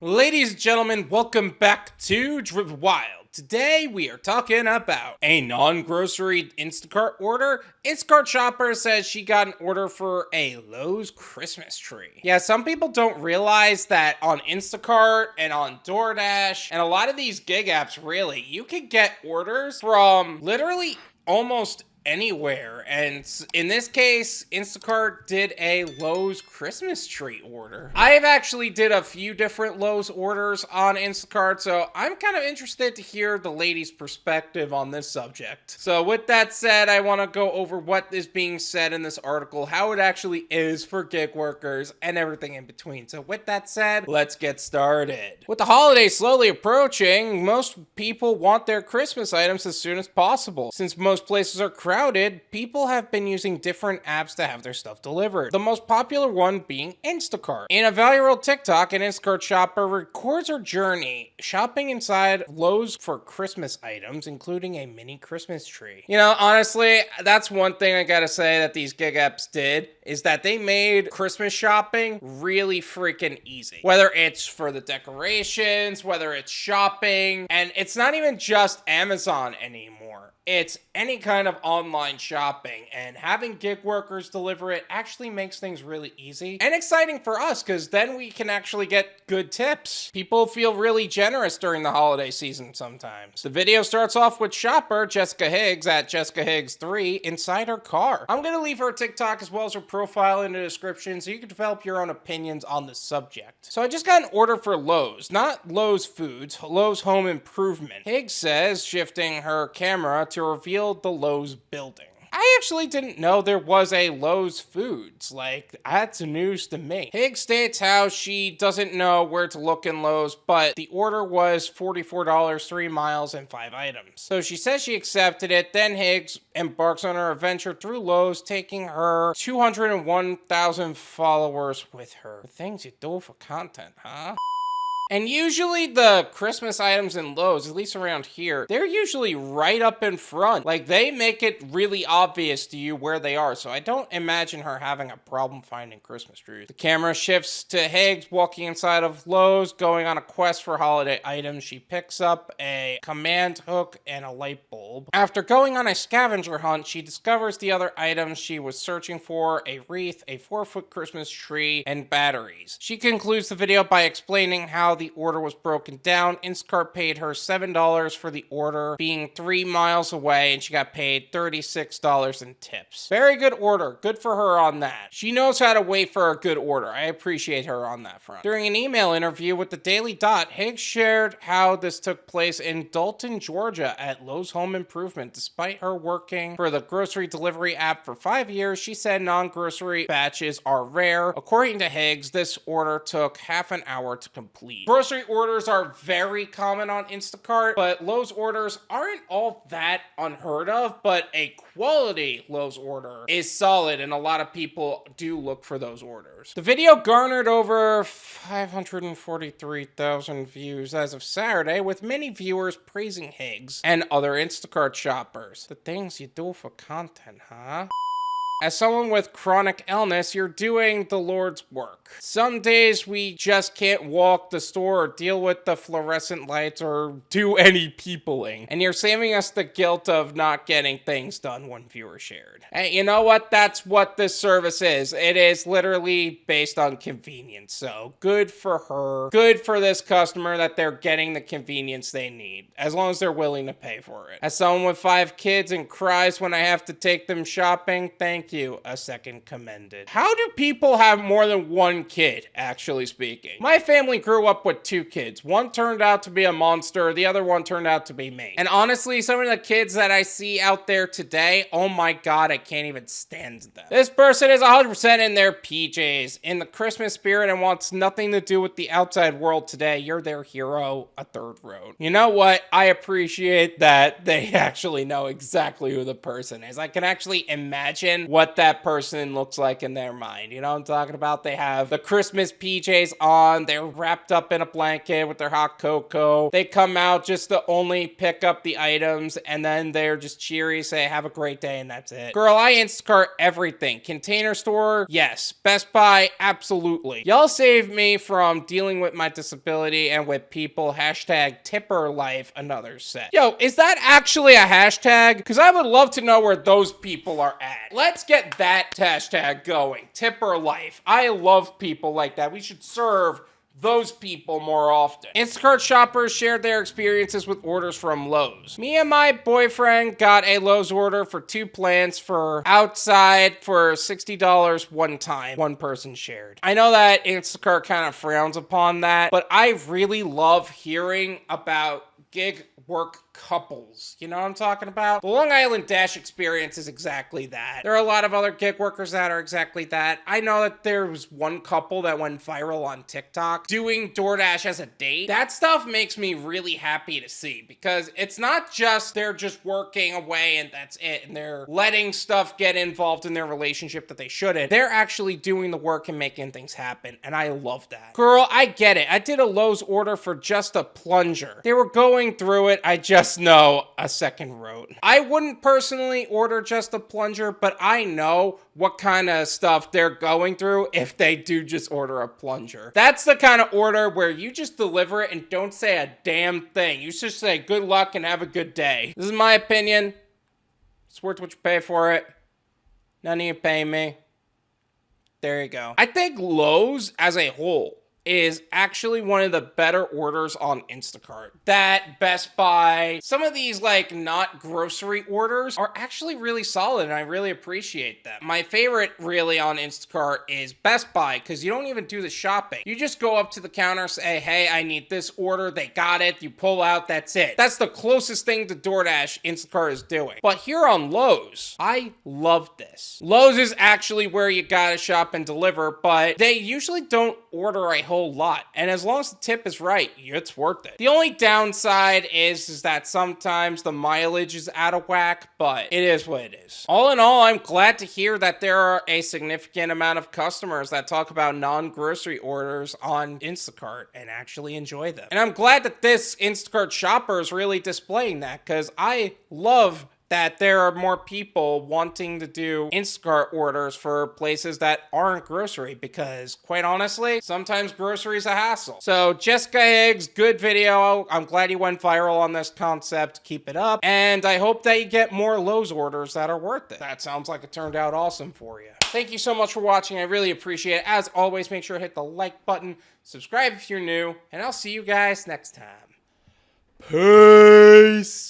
Ladies and gentlemen, welcome back to Driven Wild. Today we are talking about a non-grocery Instacart order. Instacart shopper says she got an order for a Lowe's Christmas tree. Yeah, some people don't realize that on Instacart and on DoorDash and a lot of these gig apps, really, you can get orders from literally almost anywhere. And in this case, Instacart did a Lowe's Christmas tree order. I have actually did a few different Lowe's orders on Instacart, so I'm kind of interested to hear the lady's perspective on this subject. So with that said, I want to go over what is being said in this article, how it actually is for gig workers, and everything in between. So with that said, let's get started. With the holidays slowly approaching, most people want their Christmas items as soon as possible. Since most places are crowded, people have been using different apps to have their stuff delivered. The most popular one being Instacart. In a viral TikTok, an Instacart shopper records her journey shopping inside Lowe's for Christmas items, including a mini Christmas tree. You know, honestly, that's one thing I gotta say that these gig apps did, is that they made Christmas shopping really freaking easy. Whether it's for the decorations, whether it's shopping, and it's not even just Amazon anymore. It's any kind of online shopping, and having gig workers deliver it actually makes things really easy and exciting for us, because then we can actually get good tips. People feel really generous during the holiday season sometimes. The video starts off with shopper Jessica Higgs at Jessica Higgs 3 inside her car. I'm gonna leave her TikTok as well as her profile in the description so you can develop your own opinions on the subject. So I just got an order for Lowe's, not Lowe's Foods, Lowe's Home Improvement. Higgs says, shifting her camera to reveal the Lowe's building. I actually didn't know there was a Lowe's Foods. Like, that's news to me. Higgs states how she doesn't know where to look in Lowe's, but the order was $44, 3 miles, and 5 items. So she says she accepted it. Then Higgs embarks on her adventure through Lowe's, taking her 201,000 followers with her. The things you do for content, huh? And usually the Christmas items in Lowe's, at least around here, they're usually right up in front. Like, they make it really obvious to you where they are, so I don't imagine her having a problem finding Christmas trees. The camera shifts to Higgs walking inside of Lowe's, going on a quest for holiday items. She picks up a command hook and a light bulb. After going on a scavenger hunt, she discovers the other items she was searching for: a wreath, a 4-foot Christmas tree, and batteries. She concludes the video by explaining how the order was broken down. Instacart paid her $7 for the order, being 3 miles away, and she got paid $36 in tips. Very good order. Good for her on that. She knows how to wait for a good order. I appreciate her on that front. During an email interview with the Daily Dot, Higgs shared how this took place in Dalton, Georgia at Lowe's Home Improvement. Despite her working for the grocery delivery app for 5 years, she said non-grocery batches are rare. According to Higgs, this order took half an hour to complete. Grocery orders are very common on Instacart, but Lowe's orders aren't all that unheard of, but a quality Lowe's order is solid, and a lot of people do look for those orders. The video garnered over 543,000 views as of Saturday, with many viewers praising Higgs and other Instacart shoppers. The things you do for content, huh? As someone with chronic illness, you're doing the Lord's work. Some days we just can't walk the store or deal with the fluorescent lights or do any peopling. And you're saving us the guilt of not getting things done, one viewer shared. Hey, you know what? That's what this service is. It is literally based on convenience. So good for her. Good for this customer that they're getting the convenience they need, as long as they're willing to pay for it. As someone with 5 kids and cries when I have to take them shopping, thank you, a second commended. How do people have more than 1 kid, actually speaking? My family grew up with 2 kids. One turned out to be a monster, the other one turned out to be me. And honestly, some of the kids that I see out there today, oh my god, I can't even stand them. This person is 100% in their PJs, in the Christmas spirit, and wants nothing to do with the outside world today. You're their hero, a third road. You know what? I appreciate that they actually know exactly who the person is. I can actually imagine what that person looks like in their mind. You know what I'm talking about? They have the Christmas PJs on. They're wrapped up in a blanket with their hot cocoa. They come out just to only pick up the items, and then they're just cheery, say, have a great day, and that's it. Girl, I Instacart everything. Container Store, yes. Best Buy, absolutely. Y'all saved me from dealing with my disability and with people. Hashtag Tipper Life, another set. Yo, is that actually a hashtag? Because I would love to know where those people are at. Let's get that hashtag going. Tipper Life. I love people like that. We should serve those people more often. Instacart shoppers shared their experiences with orders from Lowe's. Me and my boyfriend got a Lowe's order for 2 plants for outside for $60 one time. One person shared. I know that Instacart kind of frowns upon that, but I really love hearing about gig work couples. You know what I'm talking about? The Long Island Dash experience is exactly that. There are a lot of other gig workers that are exactly that. I know that there was one couple that went viral on TikTok doing DoorDash as a date. That stuff makes me really happy to see, because it's not just they're just working away and that's it, and they're letting stuff get involved in their relationship that they shouldn't. They're actually doing the work and making things happen, and I love that. Girl, I get it. I did a Lowe's order for just a plunger. They were going through it. I just know a second wrote. I wouldn't personally order just a plunger, but I know what kind of stuff they're going through if they do just order a plunger. That's the kind of order where you just deliver it and don't say a damn thing. You just say good luck and have a good day. This is my opinion. It's worth what you pay for it. None of you pay me. There you go. I think Lowe's as a whole is actually one of the better orders on Instacart. That, Best Buy, some of these like not grocery orders are actually really solid, and I really appreciate them. My favorite really on Instacart is Best Buy, because you don't even do the shopping. You just go up to the counter, say, hey, I need this order. They got it. You pull out, that's it. That's the closest thing to DoorDash Instacart is doing. But here on Lowe's, I love this. Lowe's is actually where you gotta shop and deliver, but they usually don't order a whole lot, and as long as the tip is right, it's worth it. The only downside is that sometimes the mileage is out of whack, but it is what it is. All in all, I'm glad to hear that there are a significant amount of customers that talk about non-grocery orders on Instacart and actually enjoy them. And I'm glad that this Instacart shopper is really displaying that, because I love that there are more people wanting to do Instacart orders for places that aren't grocery, because quite honestly, sometimes grocery is a hassle. So Jessica Higgs, good video. I'm glad you went viral on this concept. Keep it up. And I hope that you get more Lowe's orders that are worth it. That sounds like it turned out awesome for you. Thank you so much for watching. I really appreciate it. As always, make sure to hit the like button, subscribe if you're new, and I'll see you guys next time. Peace.